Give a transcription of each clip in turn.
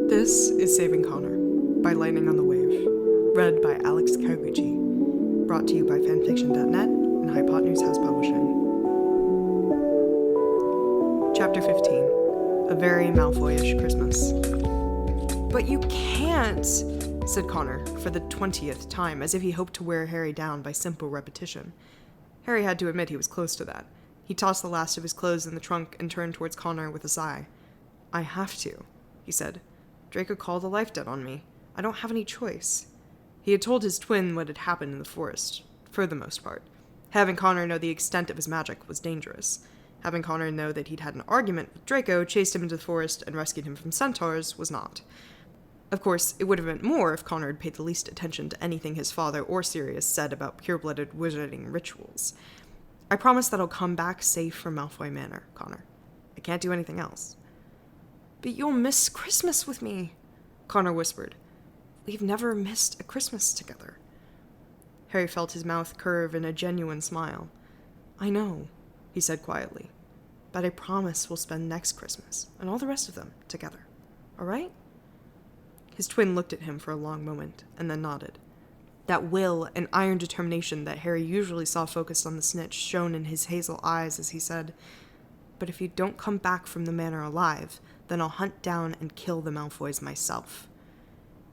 This is Saving Connor by Lightning on the Wave, read by Alex Cargucci, brought to you by fanfiction.net and Hypotenuse House Publishing. Chapter 15, A Very Malfoyish Christmas. But you can't, said Connor for the 20th time, as if he hoped to wear Harry down by simple repetition. Harry had to admit he was close to that. He tossed the last of his clothes in the trunk and turned towards Connor with a sigh. I have to, he said. Draco called a life debt on me. I don't have any choice. He had told his twin what had happened in the forest, for the most part. Having Connor know the extent of his magic was dangerous. Having Connor know that he'd had an argument with Draco, chased him into the forest, and rescued him from centaurs was not. Of course, it would have meant more if Connor had paid the least attention to anything his father or Sirius said about pure-blooded wizarding rituals. I promise that I'll come back safe from Malfoy Manor, Connor. I can't do anything else. But you'll miss Christmas with me, Connor whispered. We've never missed a Christmas together. Harry felt his mouth curve in a genuine smile. I know, he said quietly, but I promise we'll spend next Christmas, and all the rest of them, together. All right? His twin looked at him for a long moment, and then nodded. That will and iron determination that Harry usually saw focused on the snitch shone in his hazel eyes as he said, But if you don't come back from the manor alive, then I'll hunt down and kill the Malfoys myself.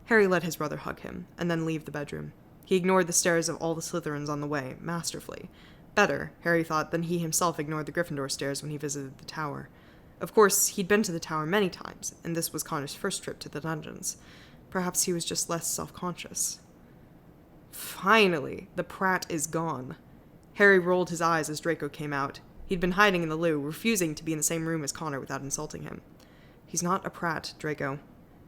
Harry let his brother hug him, and then leave the bedroom. He ignored the stares of all the Slytherins on the way, masterfully. Better, Harry thought, than he himself ignored the Gryffindor stares when he visited the tower. Of course, he'd been to the tower many times, and this was Connor's first trip to the dungeons. Perhaps he was just less self-conscious. Finally, the prat is gone. Harry rolled his eyes as Draco came out. He'd been hiding in the loo, refusing to be in the same room as Connor without insulting him. He's not a prat, Draco,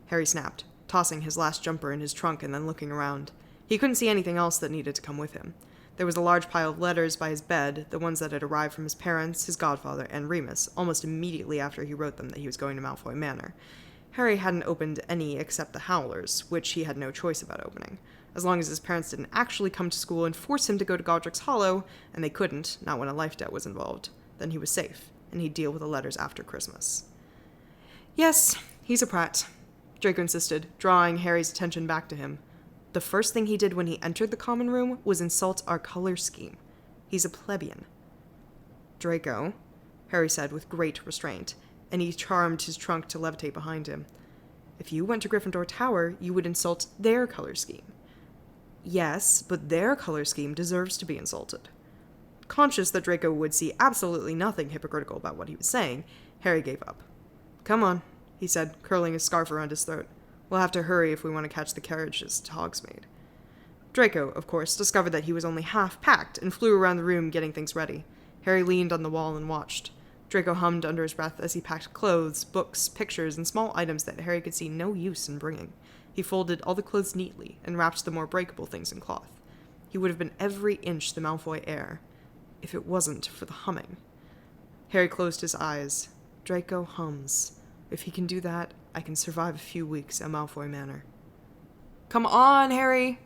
Harry snapped, tossing his last jumper in his trunk and then looking around. He couldn't see anything else that needed to come with him. There was a large pile of letters by his bed, the ones that had arrived from his parents, his godfather, and Remus, almost immediately after he wrote them that he was going to Malfoy Manor. Harry hadn't opened any except the Howlers, which he had no choice about opening. As long as his parents didn't actually come to school and force him to go to Godric's Hollow, and they couldn't, not when a life debt was involved, then he was safe, and he'd deal with the letters after Christmas. Yes, he's a prat, Draco insisted, drawing Harry's attention back to him. The first thing he did when he entered the common room was insult our color scheme. He's a plebeian. Draco, Harry said with great restraint, and he charmed his trunk to levitate behind him. If you went to Gryffindor Tower, you would insult their color scheme. Yes, but their color scheme deserves to be insulted. Conscious that Draco would see absolutely nothing hypocritical about what he was saying, Harry gave up. Come on, he said, curling his scarf around his throat. We'll have to hurry if we want to catch the carriages to Hogsmeade. Draco, of course, discovered that he was only half-packed and flew around the room getting things ready. Harry leaned on the wall and watched. Draco hummed under his breath as he packed clothes, books, pictures, and small items that Harry could see no use in bringing. He folded all the clothes neatly and wrapped the more breakable things in cloth. He would have been every inch the Malfoy heir, if it wasn't for the humming. Harry closed his eyes. Draco hums. If he can do that, I can survive a few weeks at Malfoy Manor. Come on, Harry!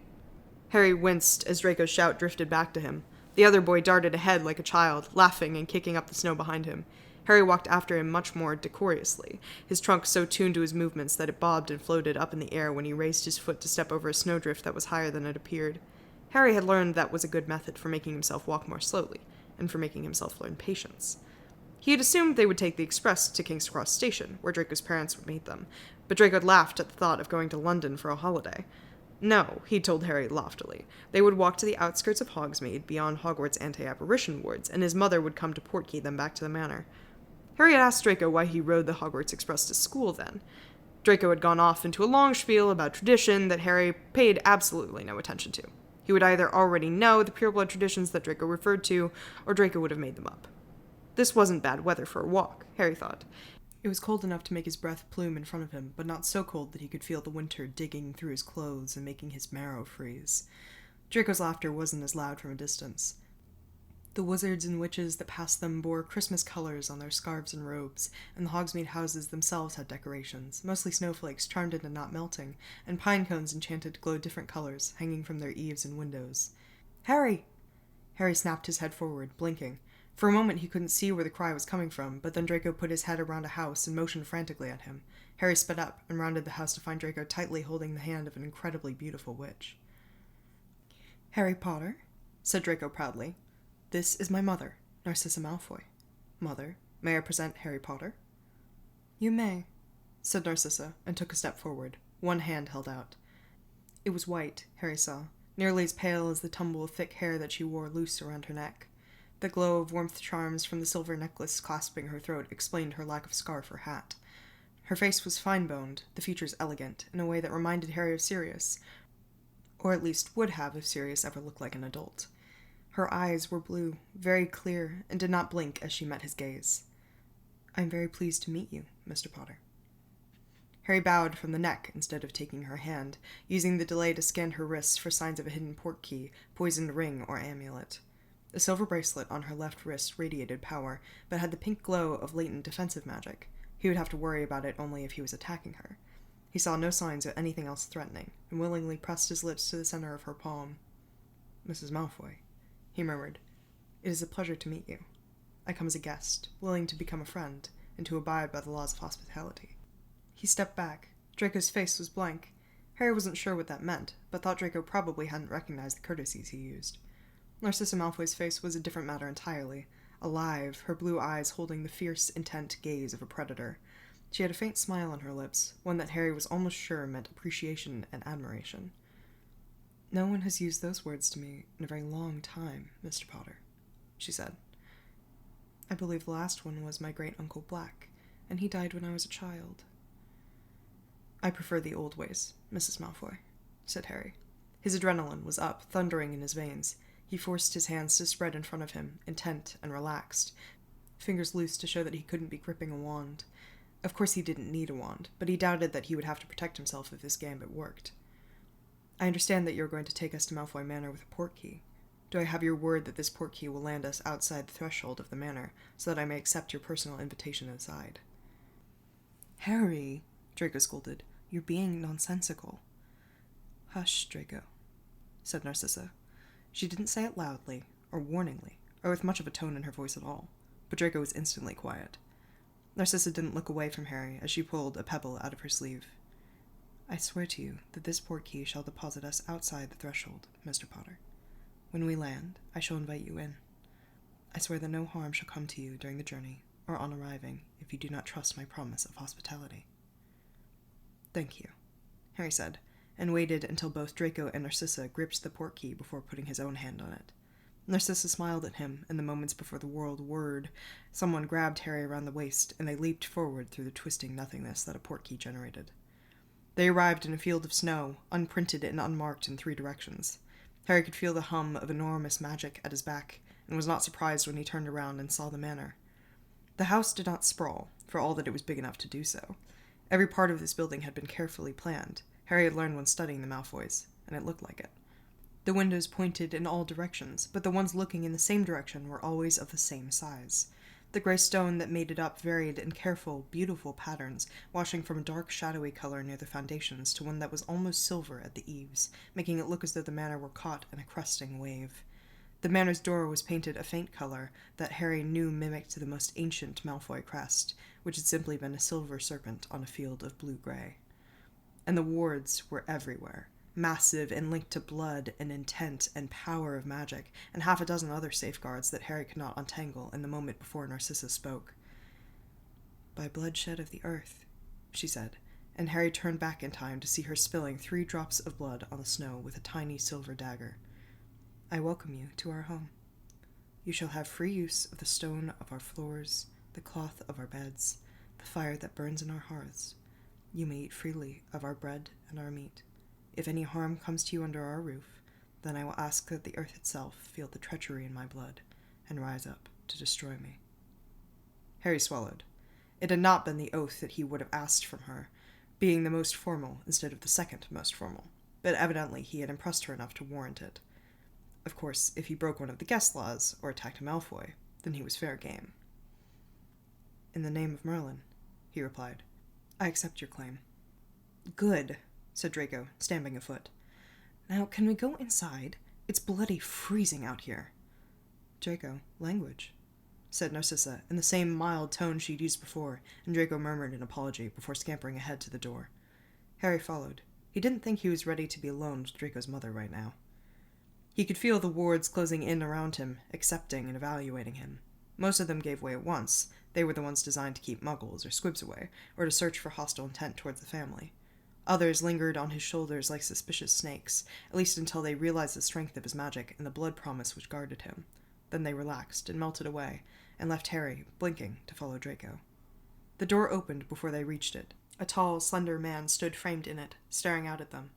Harry winced as Draco's shout drifted back to him. The other boy darted ahead like a child, laughing and kicking up the snow behind him. Harry walked after him much more decorously, his trunk so tuned to his movements that it bobbed and floated up in the air when he raised his foot to step over a snowdrift that was higher than it appeared. Harry had learned that was a good method for making himself walk more slowly, and for making himself learn patience. He had assumed they would take the express to King's Cross Station, where Draco's parents would meet them, but Draco had laughed at the thought of going to London for a holiday. No, he told Harry loftily. They would walk to the outskirts of Hogsmeade, beyond Hogwarts' anti-apparition wards, and his mother would come to portkey them back to the manor. Harry had asked Draco why he rode the Hogwarts Express to school then. Draco had gone off into a long spiel about tradition that Harry paid absolutely no attention to. He would either already know the pureblood traditions that Draco referred to, or Draco would have made them up. This wasn't bad weather for a walk, Harry thought. It was cold enough to make his breath plume in front of him, but not so cold that he could feel the winter digging through his clothes and making his marrow freeze. Draco's laughter wasn't as loud from a distance. The wizards and witches that passed them bore Christmas colors on their scarves and robes, and the Hogsmeade houses themselves had decorations, mostly snowflakes charmed into not melting, and pine cones enchanted to glow different colors, hanging from their eaves and windows. Harry! Harry snapped his head forward, blinking. For a moment he couldn't see where the cry was coming from, but then Draco put his head around a house and motioned frantically at him. Harry sped up and rounded the house to find Draco tightly holding the hand of an incredibly beautiful witch. "Harry Potter," said Draco proudly. "This is my mother, Narcissa Malfoy. Mother, may I present Harry Potter?" "You may," said Narcissa, and took a step forward, one hand held out. It was white, Harry saw, nearly as pale as the tumble of thick hair that she wore loose around her neck. The glow of warmth charms from the silver necklace clasping her throat explained her lack of scarf or hat. Her face was fine-boned, the features elegant, in a way that reminded Harry of Sirius, or at least would have if Sirius ever looked like an adult. Her eyes were blue, very clear, and did not blink as she met his gaze. "I am very pleased to meet you, Mr. Potter." Harry bowed from the neck instead of taking her hand, using the delay to scan her wrists for signs of a hidden portkey, poisoned ring, or amulet. The silver bracelet on her left wrist radiated power, but had the pink glow of latent defensive magic. He would have to worry about it only if he was attacking her. He saw no signs of anything else threatening, and willingly pressed his lips to the center of her palm. "Mrs. Malfoy," he murmured, "it is a pleasure to meet you. I come as a guest, willing to become a friend, and to abide by the laws of hospitality." He stepped back. Draco's face was blank. Harry wasn't sure what that meant, but thought Draco probably hadn't recognized the courtesies he used. Narcissa Malfoy's face was a different matter entirely. Alive, her blue eyes holding the fierce, intent gaze of a predator. She had a faint smile on her lips, one that Harry was almost sure meant appreciation and admiration. "No one has used those words to me in a very long time, Mr. Potter," she said. "I believe the last one was my great-uncle Black, and he died when I was a child." "I prefer the old ways, Mrs. Malfoy," said Harry. His adrenaline was up, thundering in his veins. He forced his hands to spread in front of him, intent and relaxed, fingers loose to show that he couldn't be gripping a wand. Of course he didn't need a wand, but he doubted that he would have to protect himself if his gambit worked. "I understand that you're going to take us to Malfoy Manor with a portkey. Do I have your word that this portkey will land us outside the threshold of the manor, so that I may accept your personal invitation inside?" "Harry," Draco scolded, "you're being nonsensical." "Hush, Draco," said Narcissa. She didn't say it loudly, or warningly, or with much of a tone in her voice at all, but Draco was instantly quiet. Narcissa didn't look away from Harry as she pulled a pebble out of her sleeve. "I swear to you that this portkey shall deposit us outside the threshold, Mr. Potter. When we land, I shall invite you in. I swear that no harm shall come to you during the journey, or on arriving, if you do not trust my promise of hospitality." "Thank you," Harry said, and waited until both Draco and Narcissa gripped the portkey before putting his own hand on it. Narcissa smiled at him in the moments before the world whirred. Someone grabbed Harry around the waist, and they leaped forward through the twisting nothingness that a portkey generated. They arrived in a field of snow, unprinted and unmarked in 3 directions. Harry could feel the hum of enormous magic at his back, and was not surprised when he turned around and saw the manor. The house did not sprawl, for all that it was big enough to do so. Every part of this building had been carefully planned. Harry had learned when studying the Malfoys, and it looked like it. The windows pointed in all directions, but the ones looking in the same direction were always of the same size. The gray stone that made it up varied in careful, beautiful patterns, washing from a dark, shadowy color near the foundations to one that was almost silver at the eaves, making it look as though the manor were caught in a cresting wave. The manor's door was painted a faint color that Harry knew mimicked the most ancient Malfoy crest, which had simply been a silver serpent on a field of blue-gray. And the wards were everywhere, massive and linked to blood and intent and power of magic, and half a dozen other safeguards that Harry could not untangle in the moment before Narcissa spoke. "By bloodshed of the earth," she said, and Harry turned back in time to see her spilling 3 drops of blood on the snow with a tiny silver dagger. "I welcome you to our home. You shall have free use of the stone of our floors, the cloth of our beds, the fire that burns in our hearths. You may eat freely of our bread and our meat. If any harm comes to you under our roof, then I will ask that the earth itself feel the treachery in my blood, and rise up to destroy me." Harry swallowed. It had not been the oath that he would have asked from her, being the most formal instead of the second most formal, but evidently he had impressed her enough to warrant it. Of course, if he broke one of the guest laws, or attacked a Malfoy, then he was fair game. "In the name of Merlin," he replied, "I accept your claim." "Good," said Draco, stamping a foot. "Now, can we go inside? It's bloody freezing out here." "Draco, language," said Narcissa, in the same mild tone she'd used before, and Draco murmured an apology before scampering ahead to the door. Harry followed. He didn't think he was ready to be alone with Draco's mother right now. He could feel the wards closing in around him, accepting and evaluating him. Most of them gave way at once. They were the ones designed to keep muggles or squibs away, or to search for hostile intent towards the family. Others lingered on his shoulders like suspicious snakes, at least until they realized the strength of his magic and the blood promise which guarded him. Then they relaxed and melted away, and left Harry, blinking, to follow Draco. The door opened before they reached it. A tall, slender man stood framed in it, staring out at them.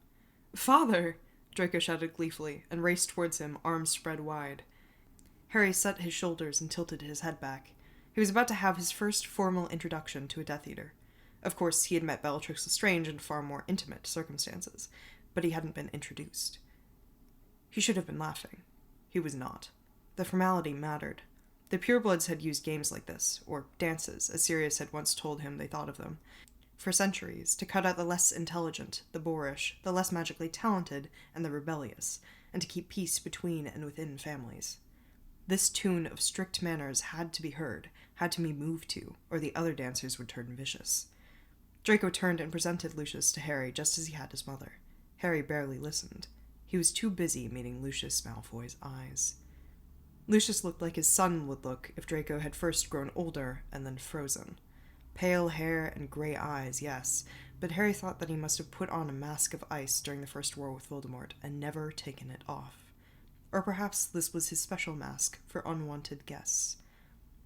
"Father!" Draco shouted gleefully, and raced towards him, arms spread wide. Harry set his shoulders and tilted his head back. He was about to have his first formal introduction to a Death Eater. Of course, he had met Bellatrix Lestrange in far more intimate circumstances, but he hadn't been introduced. He should have been laughing. He was not. The formality mattered. The purebloods had used games like this, or dances, as Sirius had once told him they thought of them, for centuries, to cut out the less intelligent, the boorish, the less magically talented, and the rebellious, and to keep peace between and within families. This tune of strict manners had to be heard, had to be moved to, or the other dancers would turn vicious. Draco turned and presented Lucius to Harry just as he had his mother. Harry barely listened. He was too busy meeting Lucius Malfoy's eyes. Lucius looked like his son would look if Draco had first grown older and then frozen. Pale hair and grey eyes, yes, but Harry thought that he must have put on a mask of ice during the First War with Voldemort and never taken it off. Or perhaps this was his special mask for unwanted guests.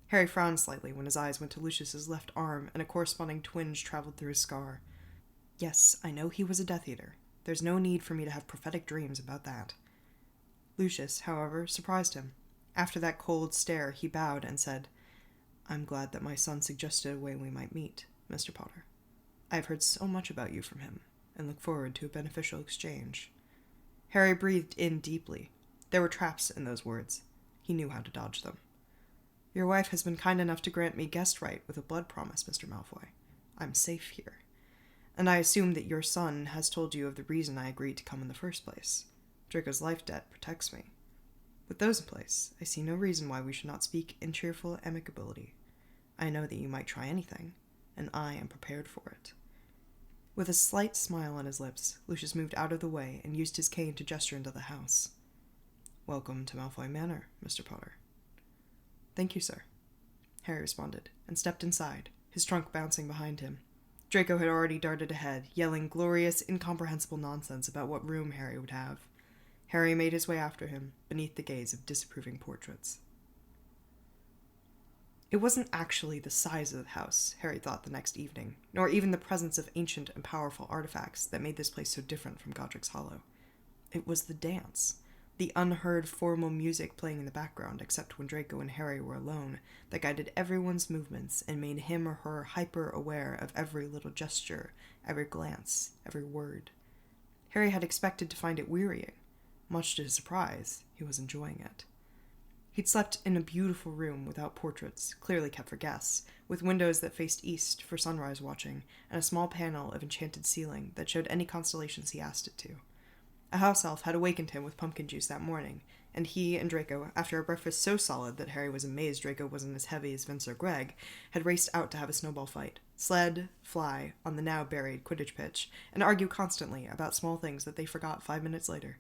Harry frowned slightly when his eyes went to Lucius's left arm and a corresponding twinge traveled through his scar. Yes, I know he was a Death Eater. There's no need for me to have prophetic dreams about that. Lucius, however, surprised him. After that cold stare, he bowed and said, "I'm glad that my son suggested a way we might meet, Mr. Potter. I have heard so much about you from him, and look forward to a beneficial exchange." Harry breathed in deeply. There were traps in those words. He knew how to dodge them. "Your wife has been kind enough to grant me guest right with a blood promise, Mr. Malfoy. I'm safe here. And I assume that your son has told you of the reason I agreed to come in the first place. Draco's life debt protects me. With those in place, I see no reason why we should not speak in cheerful amicability. I know that you might try anything, and I am prepared for it." With a slight smile on his lips, Lucius moved out of the way and used his cane to gesture into the house. "Welcome to Malfoy Manor, Mr. Potter." "Thank you, sir," Harry responded, and stepped inside, his trunk bouncing behind him. Draco had already darted ahead, yelling glorious, incomprehensible nonsense about what room Harry would have. Harry made his way after him, beneath the gaze of disapproving portraits. It wasn't actually the size of the house, Harry thought the next evening, nor even the presence of ancient and powerful artifacts that made this place so different from Godric's Hollow. It was the dance, the unheard formal music playing in the background except when Draco and Harry were alone, that guided everyone's movements and made him or her hyper-aware of every little gesture, every glance, every word. Harry had expected to find it wearying. Much to his surprise, he was enjoying it. He'd slept in a beautiful room without portraits, clearly kept for guests, with windows that faced east for sunrise watching, and a small panel of enchanted ceiling that showed any constellations he asked it to. A house elf had awakened him with pumpkin juice that morning, and he and Draco, after a breakfast so solid that Harry was amazed Draco wasn't as heavy as Vince or Greg, had raced out to have a snowball fight, sled, fly, on the now buried Quidditch pitch, and argue constantly about small things that they forgot 5 minutes later.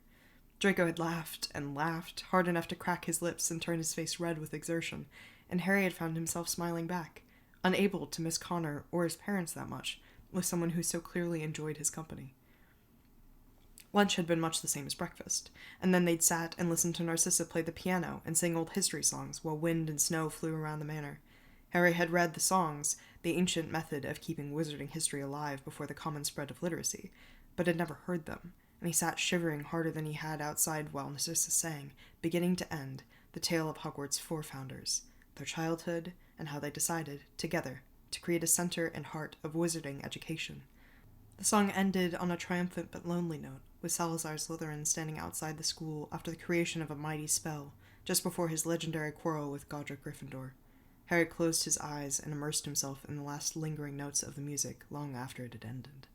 Draco had laughed and laughed, hard enough to crack his lips and turn his face red with exertion, and Harry had found himself smiling back, unable to miss Connor or his parents that much, with someone who so clearly enjoyed his company. Lunch had been much the same as breakfast, and then they'd sat and listened to Narcissa play the piano and sing old history songs while wind and snow flew around the manor. Harry had read the songs, the ancient method of keeping wizarding history alive before the common spread of literacy, but had never heard them, and he sat shivering harder than he had outside while Narcissa sang, beginning to end, the tale of Hogwarts' four founders, their childhood, and how they decided, together, to create a center and heart of wizarding education. The song ended on a triumphant but lonely note, with Salazar Slytherin standing outside the school after the creation of a mighty spell, just before his legendary quarrel with Godric Gryffindor. Harry closed his eyes and immersed himself in the last lingering notes of the music long after it had ended.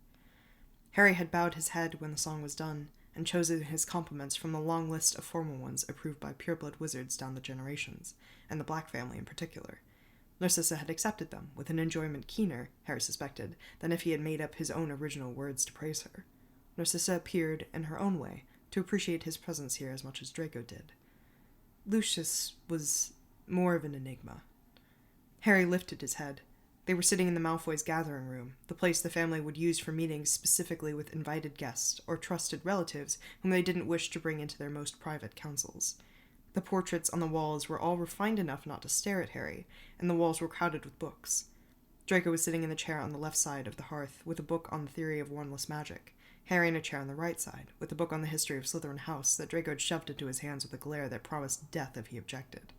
Harry had bowed his head when the song was done, and chosen his compliments from the long list of formal ones approved by pureblood wizards down the generations, and the Black family in particular. Narcissa had accepted them, with an enjoyment keener, Harry suspected, than if he had made up his own original words to praise her. Narcissa appeared, in her own way, to appreciate his presence here as much as Draco did. Lucius was more of an enigma. Harry lifted his head. They were sitting in the Malfoys' gathering room, the place the family would use for meetings specifically with invited guests or trusted relatives whom they didn't wish to bring into their most private councils. The portraits on the walls were all refined enough not to stare at Harry, and the walls were crowded with books. Draco was sitting in the chair on the left side of the hearth with a book on the theory of wandless magic, Harry in a chair on the right side, with a book on the history of Slytherin House that Draco had shoved into his hands with a glare that promised death if he objected.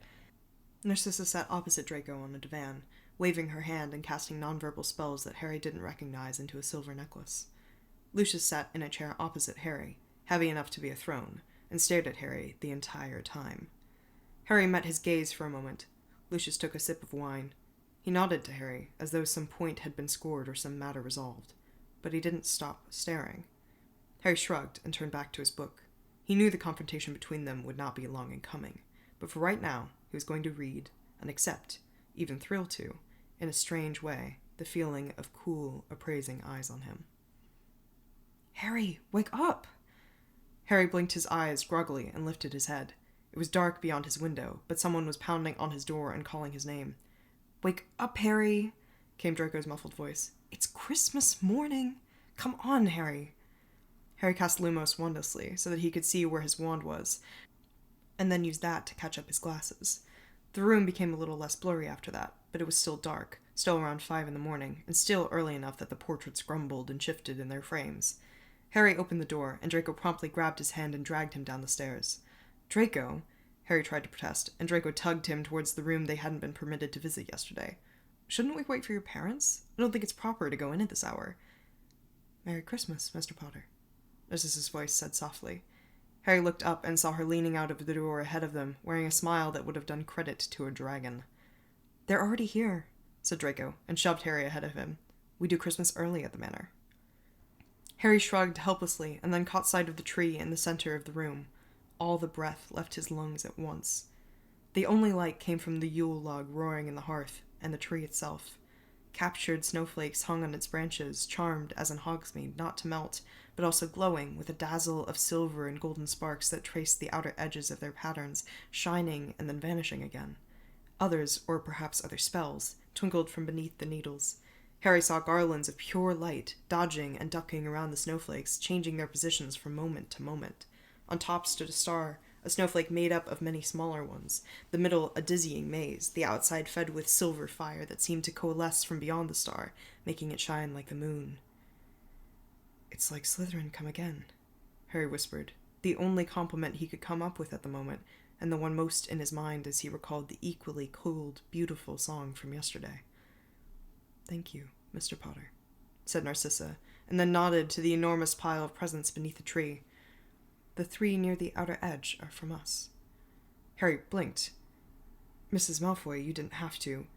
Narcissa sat opposite Draco on a divan, waving her hand and casting nonverbal spells that Harry didn't recognize into a silver necklace. Lucius sat in a chair opposite Harry, heavy enough to be a throne, and stared at Harry the entire time. Harry met his gaze for a moment. Lucius took a sip of wine. He nodded to Harry, as though some point had been scored or some matter resolved, but he didn't stop staring. Harry shrugged and turned back to his book. He knew the confrontation between them would not be long in coming, but for right now he was going to read, and accept, even thrill to, in a strange way, the feeling of cool, appraising eyes on him. "Harry, wake up!" Harry blinked his eyes groggily and lifted his head. It was dark beyond his window, but someone was pounding on his door and calling his name. "Wake up, Harry!" came Draco's muffled voice. "It's Christmas morning! Come on, Harry!" Harry cast Lumos wandlessly so that he could see where his wand was, and then used that to catch up his glasses. The room became a little less blurry after that, but it was still dark, still around 5 in the morning, and still early enough that the portraits grumbled and shifted in their frames. Harry opened the door, and Draco promptly grabbed his hand and dragged him down the stairs. "Draco!" Harry tried to protest, and Draco tugged him towards the room they hadn't been permitted to visit yesterday. "Shouldn't we wait for your parents? I don't think it's proper to go in at this hour." "Merry Christmas, Mr. Potter," Narcissa's voice said softly. Harry looked up and saw her leaning out of the door ahead of them, wearing a smile that would have done credit to a dragon. "They're already here," said Draco, and shoved Harry ahead of him. "We do Christmas early at the manor." Harry shrugged helplessly and then caught sight of the tree in the center of the room. All the breath left his lungs at once. The only light came from the Yule log roaring in the hearth, and the tree itself. Captured snowflakes hung on its branches, charmed, as in Hogsmeade, not to melt, but also glowing with a dazzle of silver and golden sparks that traced the outer edges of their patterns, shining and then vanishing again. Others, or perhaps other spells, twinkled from beneath the needles. Harry saw garlands of pure light, dodging and ducking around the snowflakes, changing their positions from moment to moment. On top stood a star, a snowflake made up of many smaller ones, the middle a dizzying maze, the outside fed with silver fire that seemed to coalesce from beyond the star, making it shine like the moon. "It's like Slytherin come again," Harry whispered, the only compliment he could come up with at the moment, and the one most in his mind as he recalled the equally cold, beautiful song from yesterday. "Thank you, Mr. Potter," said Narcissa, and then nodded to the enormous pile of presents beneath the tree. "The 3 near the outer edge are from us." Harry blinked. "Mrs. Malfoy, you didn't have to."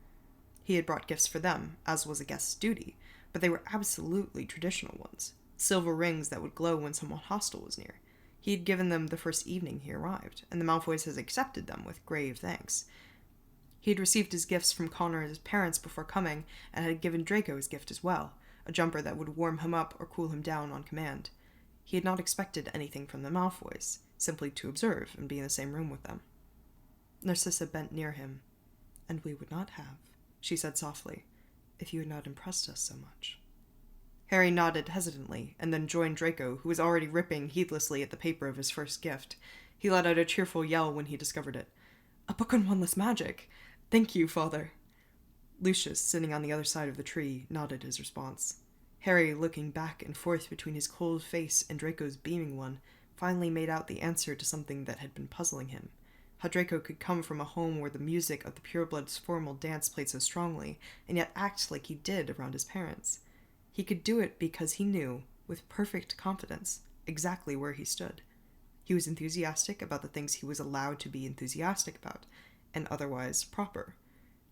He had brought gifts for them, as was a guest's duty, but they were absolutely traditional ones. Silver rings that would glow when someone hostile was near. He had given them the first evening he arrived, and the Malfoys had accepted them with grave thanks. He had received his gifts from Connor and his parents before coming, and had given Draco his gift as well, a jumper that would warm him up or cool him down on command. He had not expected anything from the Malfoys, simply to observe and be in the same room with them. Narcissa bent near him. "And we would not have," she said softly, "if you had not impressed us so much." Harry nodded hesitantly, and then joined Draco, who was already ripping heedlessly at the paper of his first gift. He let out a cheerful yell when he discovered it. "A book on wandless magic! Thank you, Father!" Lucius, sitting on the other side of the tree, nodded his response. Harry, looking back and forth between his cold face and Draco's beaming one, finally made out the answer to something that had been puzzling him. How Draco could come from a home where the music of the purebloods' formal dance played so strongly, and yet act like he did around his parents. He could do it because he knew, with perfect confidence, exactly where he stood. He was enthusiastic about the things he was allowed to be enthusiastic about, and otherwise proper.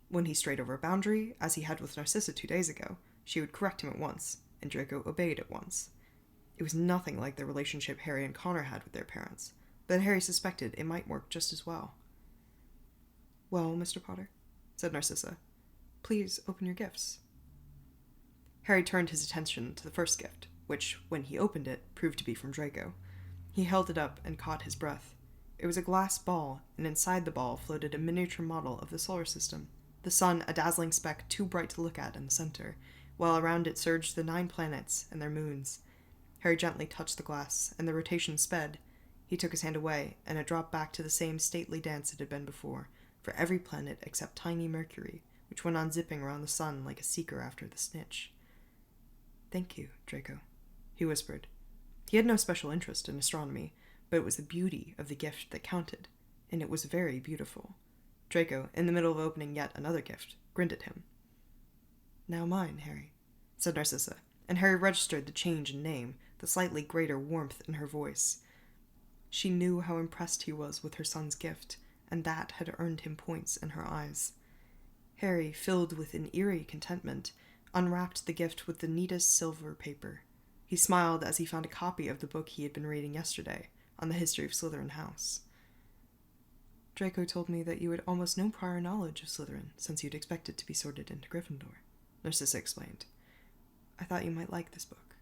When he strayed over a boundary, as he had with Narcissa 2 days ago, she would correct him at once, and Draco obeyed at once. It was nothing like the relationship Harry and Connor had with their parents, but Harry suspected it might work just as well. "Well, Mr. Potter," said Narcissa, "please open your gifts." Harry turned his attention to the first gift, which, when he opened it, proved to be from Draco. He held it up and caught his breath. It was a glass ball, and inside the ball floated a miniature model of the solar system, the sun a dazzling speck too bright to look at in the center, while around it surged the 9 planets and their moons. Harry gently touched the glass, and the rotation sped. He took his hand away, and it dropped back to the same stately dance it had been before, for every planet except tiny Mercury, which went on zipping around the sun like a seeker after the snitch. "Thank you, Draco," he whispered. He had no special interest in astronomy, but it was the beauty of the gift that counted, and it was very beautiful. Draco, in the middle of opening yet another gift, grinned at him. "Now mine, Harry," said Narcissa, and Harry registered the change in name, the slightly greater warmth in her voice. She knew how impressed he was with her son's gift, and that had earned him points in her eyes. Harry, filled with an eerie contentment, unwrapped the gift with the neatest silver paper. He smiled as he found a copy of the book he had been reading yesterday, on the history of Slytherin House. "Draco told me that you had almost no prior knowledge of Slytherin, since you'd expected to be sorted into Gryffindor," Narcissa explained. "I thought you might like this book."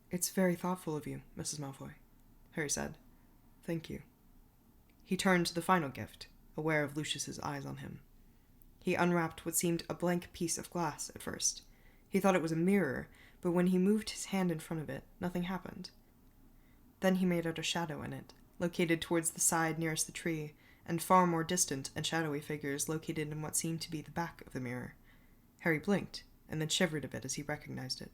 "It's very thoughtful of you, Mrs. Malfoy," Harry said. "Thank you." He turned to the final gift, aware of Lucius's eyes on him. He unwrapped what seemed a blank piece of glass at first. He thought it was a mirror, but when he moved his hand in front of it, nothing happened. Then he made out a shadow in it, located towards the side nearest the tree, and far more distant and shadowy figures located in what seemed to be the back of the mirror. Harry blinked, and then shivered a bit as he recognized it.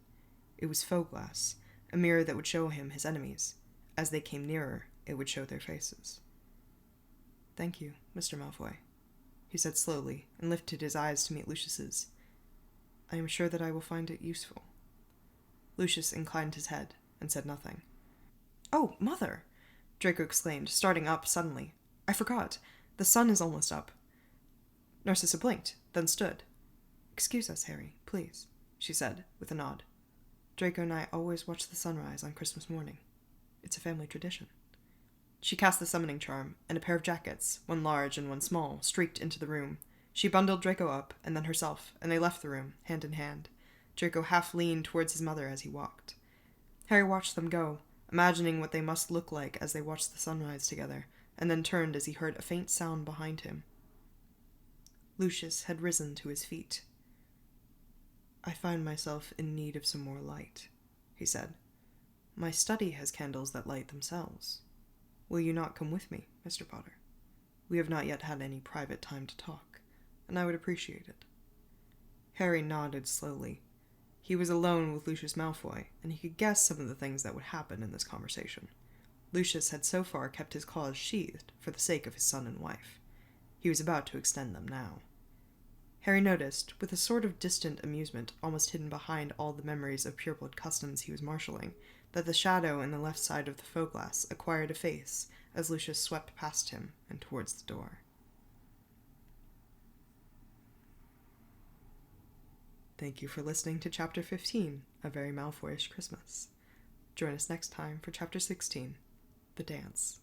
It was faux glass, a mirror that would show him his enemies. As they came nearer, it would show their faces. "Thank you, Mr. Malfoy," he said slowly, and lifted his eyes to meet Lucius's. "I am sure that I will find it useful." Lucius inclined his head, and said nothing. "Oh, Mother!" Draco exclaimed, starting up suddenly. "I forgot. The sun is almost up." Narcissa blinked, then stood. "Excuse us, Harry, please," she said, with a nod. "Draco and I always watch the sunrise on Christmas morning. It's a family tradition." She cast the summoning charm, and a pair of jackets, one large and one small, streaked into the room. She bundled Draco up, and then herself, and they left the room, hand in hand. Draco half leaned towards his mother as he walked. Harry watched them go, imagining what they must look like as they watched the sunrise together, and then turned as he heard a faint sound behind him. Lucius had risen to his feet. "I find myself in need of some more light," he said. "My study has candles that light themselves. Will you not come with me, Mr. Potter? We have not yet had any private time to talk, and I would appreciate it." Harry nodded slowly. He was alone with Lucius Malfoy, and he could guess some of the things that would happen in this conversation. Lucius had so far kept his claws sheathed for the sake of his son and wife. He was about to extend them now. Harry noticed, with a sort of distant amusement almost hidden behind all the memories of pureblood customs he was marshalling, that the shadow in the left side of the faux glass acquired a face as Lucius swept past him and towards the door. Thank you for listening to Chapter 15, A Very Malfoyish Christmas. Join us next time for Chapter 16, The Dance.